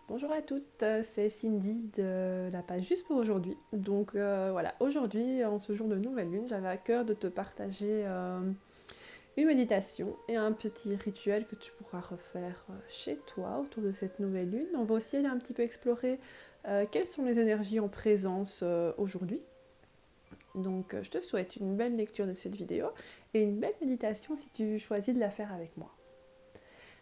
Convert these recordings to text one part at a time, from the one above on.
Bonjour à toutes, c'est Cindy de la page Juste pour aujourd'hui. Donc voilà, aujourd'hui, en ce jour de nouvelle lune, j'avais à cœur de te partager une méditation et un petit rituel que tu pourras refaire chez toi autour de cette nouvelle lune. On va aussi aller un petit peu explorer quelles sont les énergies en présence aujourd'hui. Donc je te souhaite une belle lecture de cette vidéo et une belle méditation si tu choisis de la faire avec moi.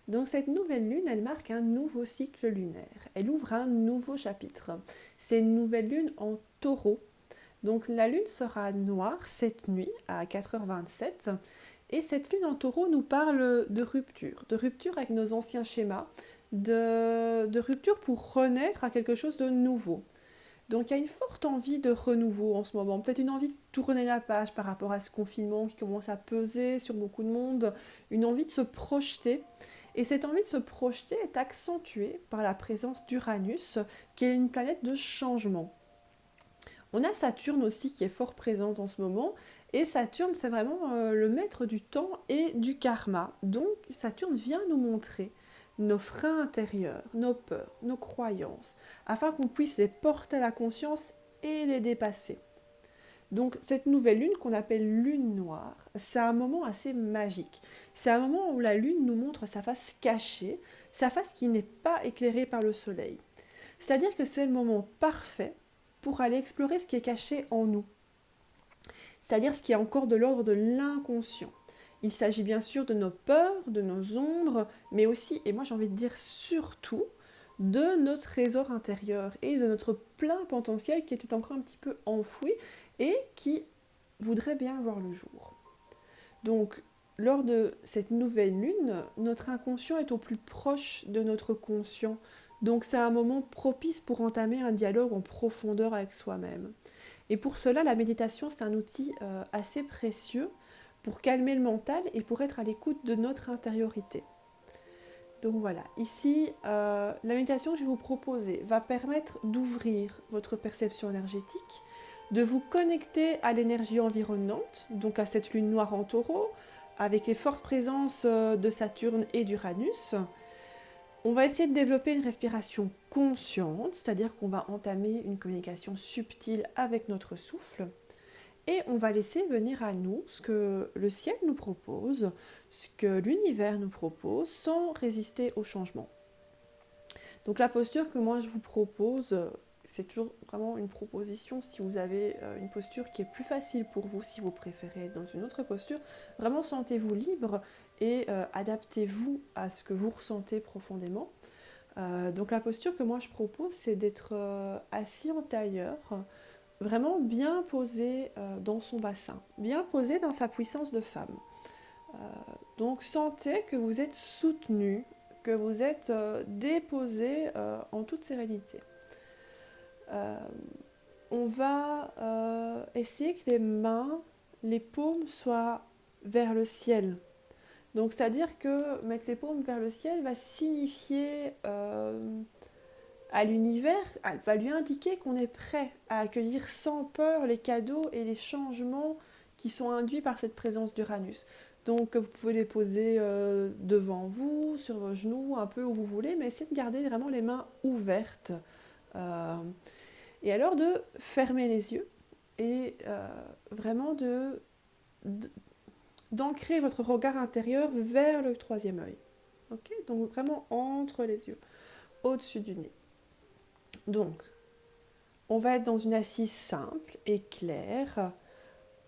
Donc cette nouvelle lune, elle marque un nouveau cycle lunaire. Elle ouvre un nouveau chapitre. C'est une nouvelle lune en taureau. Donc la lune sera noire cette nuit à 4h27. Et cette lune en taureau nous parle de rupture avec nos anciens schémas, de rupture pour renaître à quelque chose de nouveau. Donc il y a une forte envie de renouveau en ce moment, peut-être une envie de tourner la page par rapport à ce confinement qui commence à peser sur beaucoup de monde, une envie de se projeter. Et cette envie de se projeter est accentuée par la présence d'Uranus, qui est une planète de changement. On a Saturne aussi qui est fort présente en ce moment, et Saturne c'est vraiment le maître du temps et du karma. Donc Saturne vient nous montrer nos freins intérieurs, nos peurs, nos croyances, afin qu'on puisse les porter à la conscience et les dépasser. Donc cette nouvelle lune qu'on appelle lune noire, c'est un moment assez magique. C'est un moment où la lune nous montre sa face cachée, sa face qui n'est pas éclairée par le soleil. C'est-à-dire que c'est le moment parfait pour aller explorer ce qui est caché en nous, c'est-à-dire ce qui est encore de l'ordre de l'inconscient. Il s'agit bien sûr de nos peurs, de nos ombres, mais aussi, et moi j'ai envie de dire surtout, de notre trésor intérieur et de notre plein potentiel qui était encore un petit peu enfoui et qui voudrait bien voir le jour. Donc, lors de cette nouvelle lune, notre inconscient est au plus proche de notre conscient. Donc, c'est un moment propice pour entamer un dialogue en profondeur avec soi-même. Et pour cela, la méditation, c'est un outil assez précieux pour calmer le mental et pour être à l'écoute de notre intériorité. Donc voilà, ici, la méditation que je vais vous proposer va permettre d'ouvrir votre perception énergétique, de vous connecter à l'énergie environnante, donc à cette lune noire en taureau, avec les fortes présences de Saturne et d'Uranus. On va essayer de développer une respiration consciente, c'est-à-dire qu'on va entamer une communication subtile avec notre souffle. Et on va laisser venir à nous ce que le ciel nous propose, ce que l'univers nous propose, sans résister au changement. Donc la posture que moi je vous propose, c'est toujours vraiment une proposition. Si vous avez une posture qui est plus facile pour vous, si vous préférez être dans une autre posture, vraiment sentez-vous libre et adaptez-vous à ce que vous ressentez profondément. Donc la posture que moi je propose, c'est d'être assis en tailleur, vraiment bien posé dans son bassin, bien posé dans sa puissance de femme. Euh, donc sentez que vous êtes soutenu, que vous êtes déposé en toute sérénité. Euh, on va essayer que les mains, les paumes soient vers le ciel. Donc c'est-à-dire que mettre les paumes vers le ciel va signifier à l'univers, va lui indiquer qu'on est prêt à accueillir sans peur les cadeaux et les changements qui sont induits par cette présence d'Uranus. Donc vous pouvez les poser devant vous, sur vos genoux, un peu où vous voulez, mais essayez de garder vraiment les mains ouvertes. Euh, et alors de fermer les yeux et vraiment d'ancrer votre regard intérieur vers le troisième œil. Okay, donc vraiment entre les yeux, au-dessus du nez. Donc, on va être dans une assise simple et claire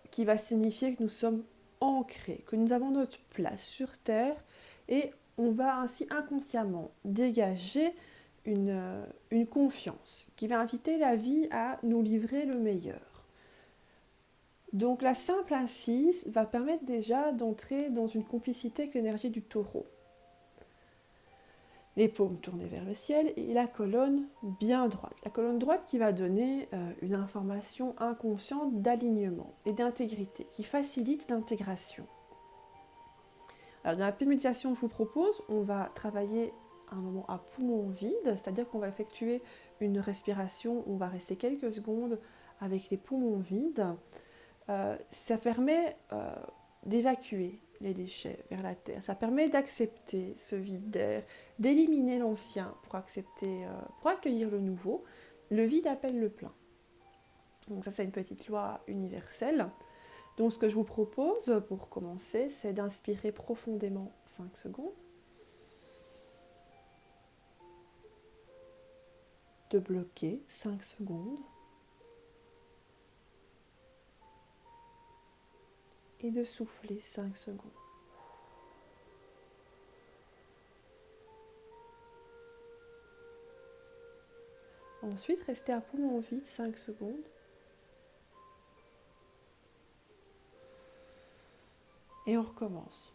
qui va signifier que nous sommes ancrés, que nous avons notre place sur Terre et on va ainsi inconsciemment dégager une confiance qui va inviter la vie à nous livrer le meilleur. Donc la simple assise va permettre déjà d'entrer dans une complicité avec l'énergie du taureau. Les paumes tournées vers le ciel et la colonne bien droite. La colonne droite qui va donner une information inconsciente d'alignement et d'intégrité, qui facilite l'intégration. Alors dans la méditation que je vous propose, on va travailler un moment à poumon vide, c'est-à-dire qu'on va effectuer une respiration où on va rester quelques secondes avec les poumons vides. Ça permet d'évacuer les déchets vers la terre. Ça permet d'accepter ce vide d'air, d'éliminer l'ancien pour accueillir le nouveau. Le vide appelle le plein. Donc ça, c'est une petite loi universelle. Donc ce que je vous propose pour commencer, c'est d'inspirer profondément 5 secondes, de bloquer 5 secondes et de souffler 5 secondes. Ensuite, restez à poumon vide 5 secondes. Et on recommence.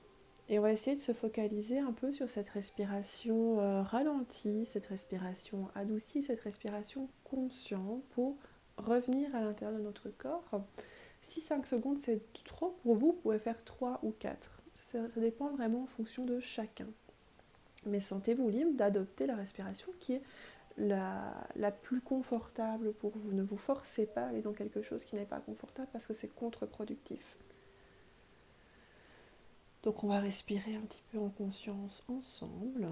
Et on va essayer de se focaliser un peu sur cette respiration ralentie, cette respiration adoucie, cette respiration consciente pour revenir à l'intérieur de notre corps. Si 5 secondes c'est trop pour vous, vous pouvez faire 3 ou 4. Ça dépend vraiment en fonction de chacun. Mais sentez-vous libre d'adopter la respiration qui est la plus confortable pour vous. Ne vous forcez pas à aller dans quelque chose qui n'est pas confortable parce que c'est contre-productif. Donc on va respirer un petit peu en conscience ensemble.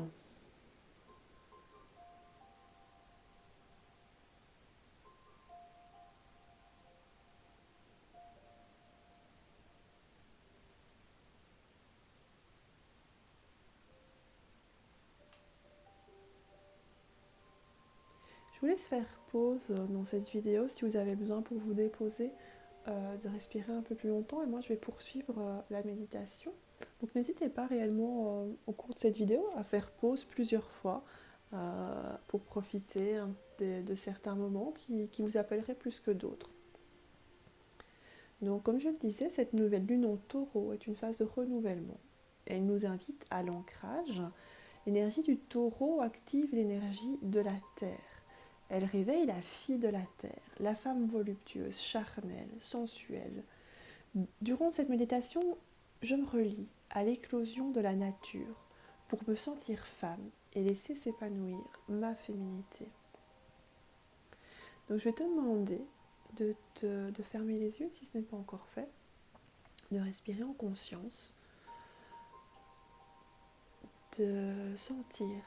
Je vous laisse faire pause dans cette vidéo si vous avez besoin pour vous déposer, de respirer un peu plus longtemps et moi je vais poursuivre la méditation. Donc n'hésitez pas réellement au cours de cette vidéo à faire pause plusieurs fois pour profiter de certains moments qui vous appelleraient plus que d'autres. Donc comme je le disais, cette nouvelle lune en taureau est une phase de renouvellement. Elle nous invite à l'ancrage. L'énergie du taureau active l'énergie de la terre. Elle réveille la fille de la terre, la femme voluptueuse, charnelle, sensuelle. Durant cette méditation, je me relie à l'éclosion de la nature pour me sentir femme et laisser s'épanouir ma féminité. Donc je vais te demander de fermer les yeux si ce n'est pas encore fait, de respirer en conscience, de sentir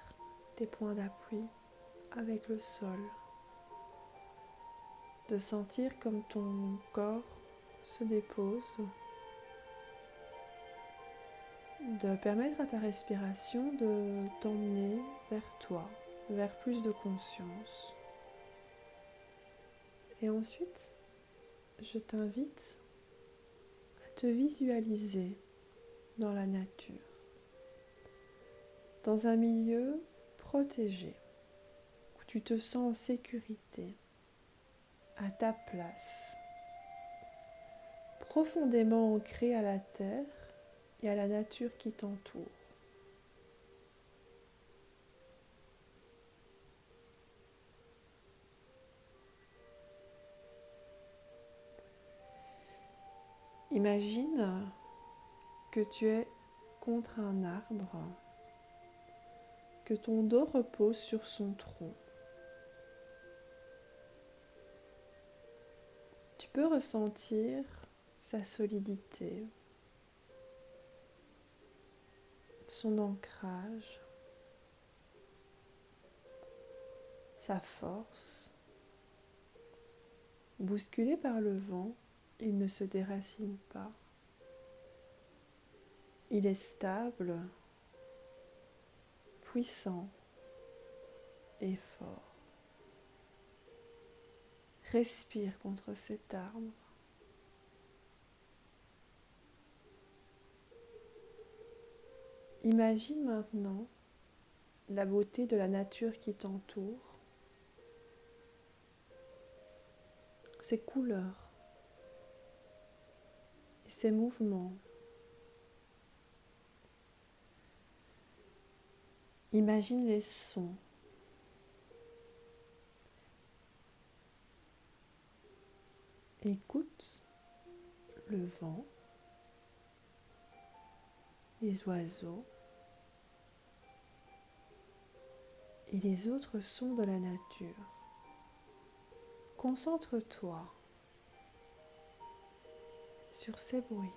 tes points d'appui avec le sol, de sentir comme ton corps se dépose, de permettre à ta respiration de t'emmener vers toi, vers plus de conscience. Et ensuite, je t'invite à te visualiser dans la nature, dans un milieu protégé, où tu te sens en sécurité, à ta place, profondément ancré à la terre et à la nature qui t'entoure. Imagine que tu es contre un arbre, que ton dos repose sur son tronc. Tu peux ressentir sa solidité, son ancrage, sa force. Bousculé par le vent, il ne se déracine pas. Il est stable, puissant et fort. Respire contre cet arbre. Imagine maintenant la beauté de la nature qui t'entoure, ses couleurs et ses mouvements. Imagine les sons. Écoute le vent, les oiseaux et les autres sons de la nature. Concentre-toi sur ces bruits.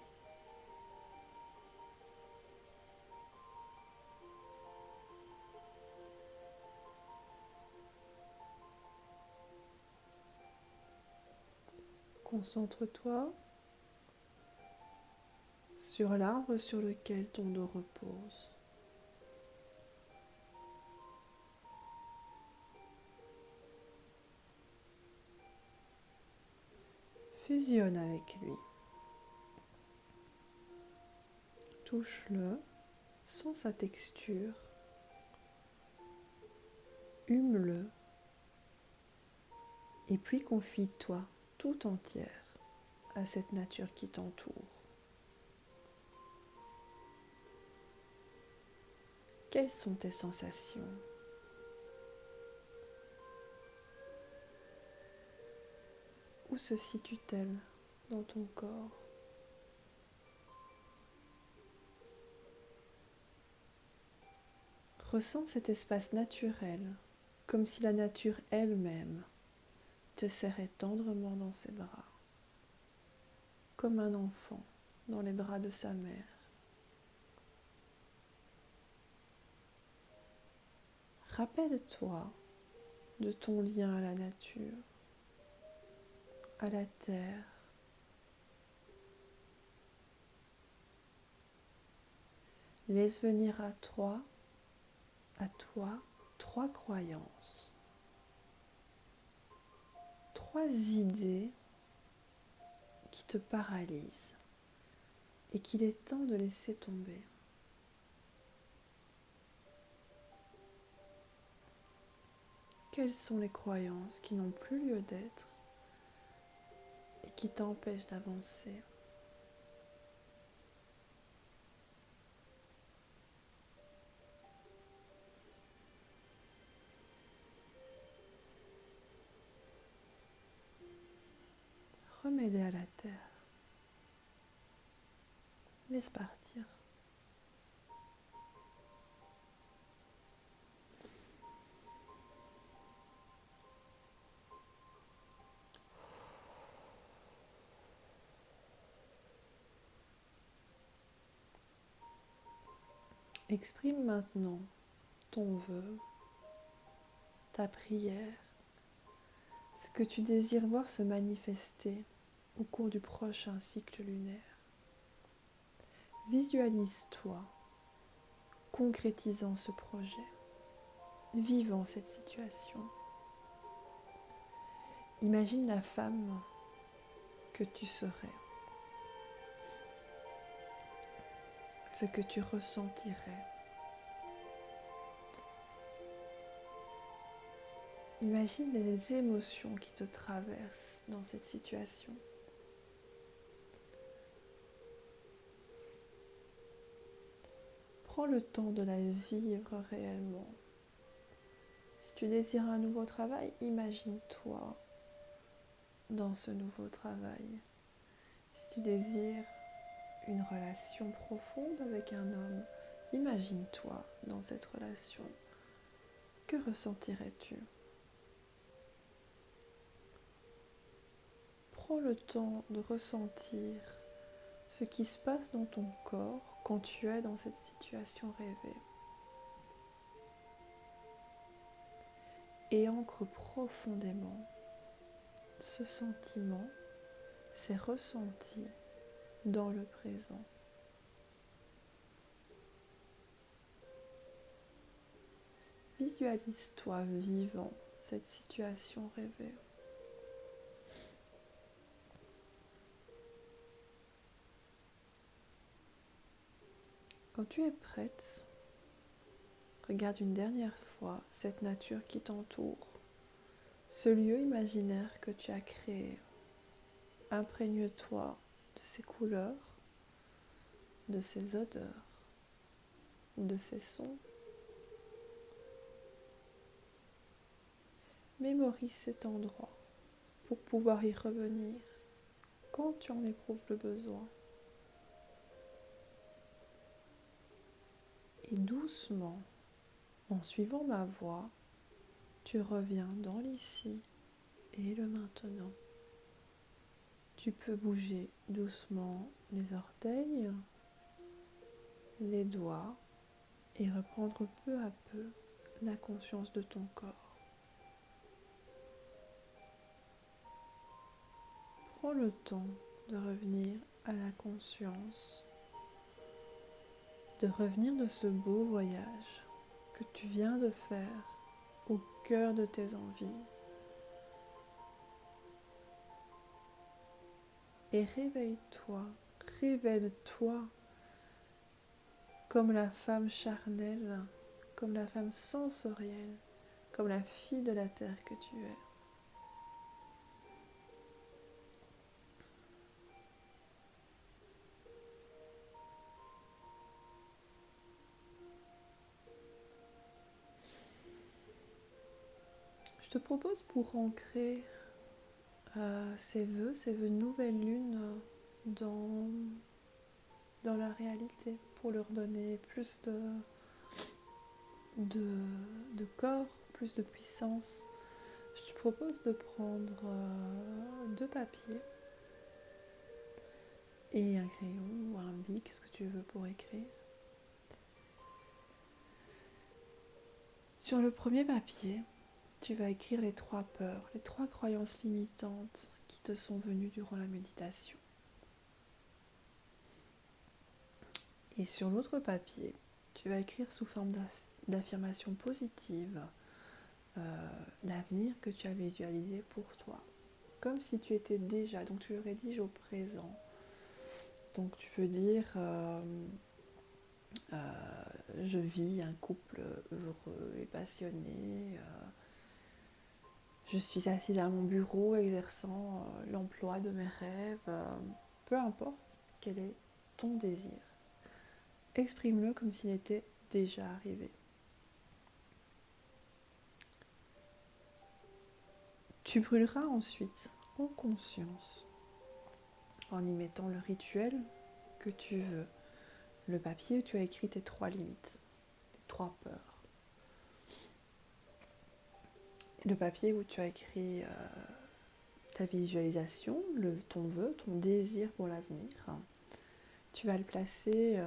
Concentre-toi sur l'arbre sur lequel ton dos repose. Fusionne avec lui. Touche-le, sens sa texture, hume-le, et puis confie-toi tout entière à cette nature qui t'entoure. Quelles sont tes sensations ? Où se situe-t-elle dans ton corps ? Ressens cet espace naturel, comme si la nature elle-même te serrait tendrement dans ses bras, comme un enfant dans les bras de sa mère. Rappelle-toi de ton lien à la nature, à la terre. Laisse venir à toi, trois croyances, trois idées qui te paralysent et qu'il est temps de laisser tomber. Quelles sont les croyances qui n'ont plus lieu d'être et qui t'empêchent d'avancer ? Remets-les à la terre. Laisse partir. Exprime maintenant ton vœu, ta prière, ce que tu désires voir se manifester au cours du prochain cycle lunaire. Visualise-toi concrétisant ce projet, vivant cette situation. Imagine la femme que tu serais, ce que tu ressentirais. Imagine les émotions qui te traversent dans cette situation. Prends le temps de la vivre réellement. Si tu désires un nouveau travail, imagine-toi dans ce nouveau travail. Si tu désires une relation profonde avec un homme, imagine-toi dans cette relation. Que ressentirais-tu ? Prends le temps de ressentir ce qui se passe dans ton corps quand tu es dans cette situation rêvée. Et ancre profondément ce sentiment, ces ressentis dans le présent. Visualise-toi vivant cette situation rêvée. Quand tu es prête, regarde une dernière fois cette nature qui t'entoure, ce lieu imaginaire que tu as créé. Imprègne-toi de ses couleurs, de ses odeurs, de ses sons. Mémorise cet endroit pour pouvoir y revenir quand tu en éprouves le besoin. Et doucement, en suivant ma voix, tu reviens dans l'ici et le maintenant. Tu peux bouger doucement les orteils, les doigts et reprendre peu à peu la conscience de ton corps. prends le temps de revenir à la conscience, de revenir de ce beau voyage que tu viens de faire au cœur de tes envies. Et révèle-toi comme la femme charnelle, comme la femme sensorielle, comme la fille de la terre que tu es. Je te propose pour ancrer ces vœux de nouvelle lune dans la réalité, pour leur donner plus de corps, plus de puissance. Je te propose de prendre 2 papiers et un crayon ou un bic, ce que tu veux pour écrire. Sur le premier papier, tu vas écrire les 3 peurs, les 3 croyances limitantes qui te sont venues durant la méditation. Et sur l'autre papier, tu vas écrire sous forme d'affirmation positive l'avenir que tu as visualisé pour toi. Comme si tu étais déjà, donc tu le rédiges au présent. Donc tu peux dire je vis un couple heureux et passionné. Je suis assise à mon bureau exerçant l'emploi de mes rêves. Peu importe quel est ton désir. Exprime-le comme s'il était déjà arrivé. Tu brûleras ensuite en conscience, en y mettant le rituel que tu veux, le papier où tu as écrit tes 3 limites, tes 3 peurs. Le papier où tu as écrit ta visualisation, ton vœu, ton désir pour l'avenir. Tu vas le placer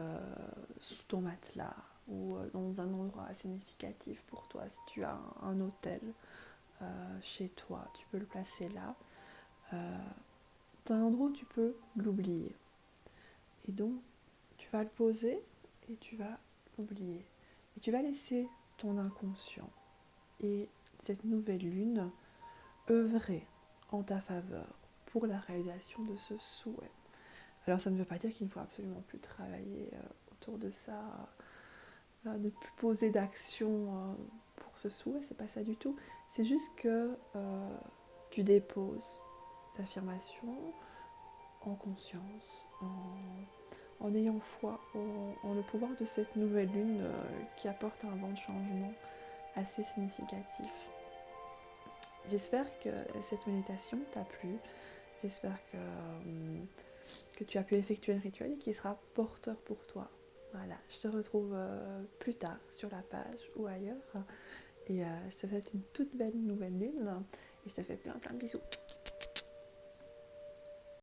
sous ton matelas ou dans un endroit significatif pour toi. Si tu as un hôtel chez toi, tu peux le placer là. Dans un endroit où tu peux l'oublier. Et donc, tu vas le poser et tu vas l'oublier. Et tu vas laisser ton inconscient et cette nouvelle lune œuvrer en ta faveur pour la réalisation de ce souhait. Alors ça ne veut pas dire qu'il ne faut absolument plus travailler autour de ça, ne plus poser d'action pour ce souhait, c'est pas ça du tout. C'est juste que tu déposes cette affirmation en conscience, en ayant foi en le pouvoir de cette nouvelle lune qui apporte un vent de changement assez significatif. J'espère que cette méditation t'a plu. J'espère que tu as pu effectuer le rituel et qu'il sera porteur pour toi. Voilà, je te retrouve plus tard sur la page ou ailleurs. Et je te souhaite une toute belle nouvelle lune. Et je te fais plein de bisous.